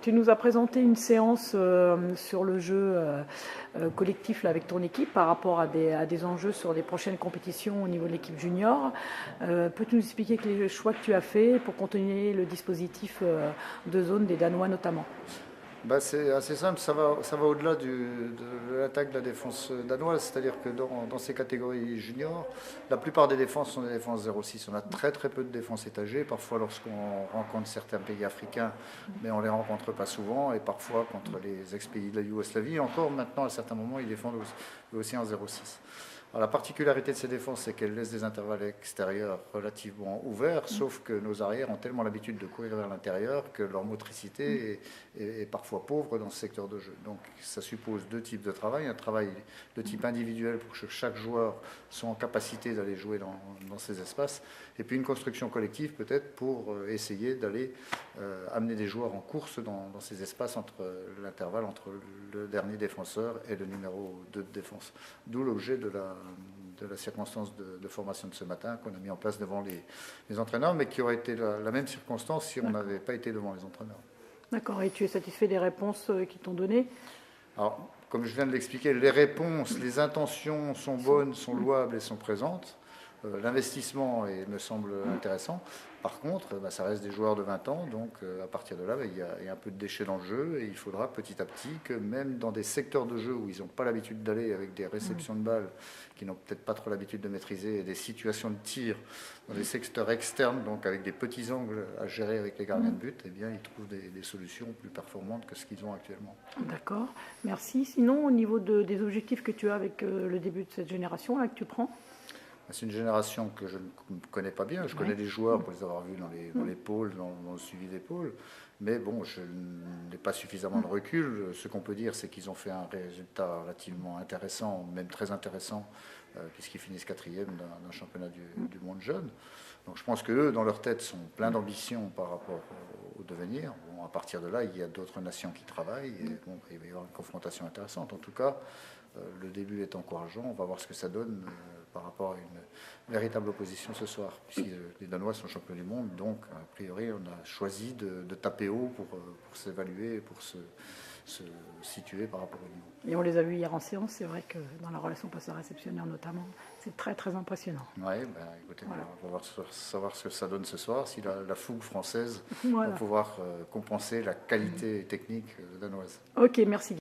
Tu nous as présenté une séance sur le jeu collectif là, avec ton équipe par rapport à des enjeux sur des prochaines compétitions au niveau de l'équipe junior. Peux-tu nous expliquer les choix que tu as faits pour continuer le dispositif de zone des Danois notamment? C'est assez simple, ça va au-delà de l'attaque de la défense danoise, c'est-à-dire que dans ces catégories juniors, la plupart des défenses sont des défenses 0,6. On a très très peu de défenses étagées, parfois lorsqu'on rencontre certains pays africains, mais on ne les rencontre pas souvent, et parfois contre les ex-pays de la Yougoslavie. Encore maintenant, à certains moments, ils défendent aussi en 0,6. Alors, la particularité de ces défenses, c'est qu'elles laissent des intervalles extérieurs relativement ouverts, sauf que nos arrières ont tellement l'habitude de courir vers l'intérieur que leur motricité est parfois pauvre dans ce secteur de jeu. Donc ça suppose deux types de travail. Un travail de type individuel pour que chaque joueur soit en capacité d'aller jouer dans ces espaces, et puis une construction collective peut-être pour essayer d'aller amener des joueurs en course dans ces espaces entre l'intervalle entre le dernier défenseur et le numéro 2 de défense. D'où l'objet de la circonstance de formation de ce matin qu'on a mis en place devant les entraîneurs, mais qui aurait été la même circonstance si on n'avait pas été devant les entraîneurs. D'accord, et tu es satisfait des réponses qu'ils t'ont données? Alors, comme je viens de l'expliquer, les réponses, les intentions sont bonnes, sont louables et sont présentes. L'investissement me semble intéressant. Par contre, ça reste des joueurs de 20 ans, donc à partir de là, il y a un peu de déchets dans le jeu, et il faudra petit à petit que même dans des secteurs de jeu où ils n'ont pas l'habitude d'aller, avec des réceptions de balles qui n'ont peut-être pas trop l'habitude de maîtriser, et des situations de tir dans des secteurs externes, donc avec des petits angles à gérer avec les gardiens de but, eh bien, ils trouvent des solutions plus performantes que ce qu'ils ont actuellement. D'accord, merci. Sinon, au niveau des objectifs que tu as avec le début de cette génération là, que tu prends? C'est une génération que je ne connais pas bien. Je connais les joueurs pour les avoir vus dans les pôles, dans le suivi des pôles. Mais bon, je n'ai pas suffisamment de recul. Ce qu'on peut dire, c'est qu'ils ont fait un résultat relativement intéressant, même très intéressant, puisqu'ils finissent quatrième d'un championnat du monde jeune. Donc je pense qu'eux, dans leur tête, sont pleins d'ambition par rapport au devenir. Bon, à partir de là, il y a d'autres nations qui travaillent. Et bon, il va y avoir une confrontation intéressante. En tout cas, le début est encourageant. On va voir ce que ça donne par rapport à une véritable opposition ce soir, puisque les Danois sont champions du monde. Donc, a priori, on a choisi de taper haut pour s'évaluer et pour se situer par rapport au niveau. Et on les a vus hier en séance, c'est vrai que dans la relation passeur-réceptionneur notamment, c'est très très impressionnant. Oui, écoutez, voilà. On va savoir ce que ça donne ce soir, si la fougue française voilà. va pouvoir compenser la qualité technique danoise. Ok, merci.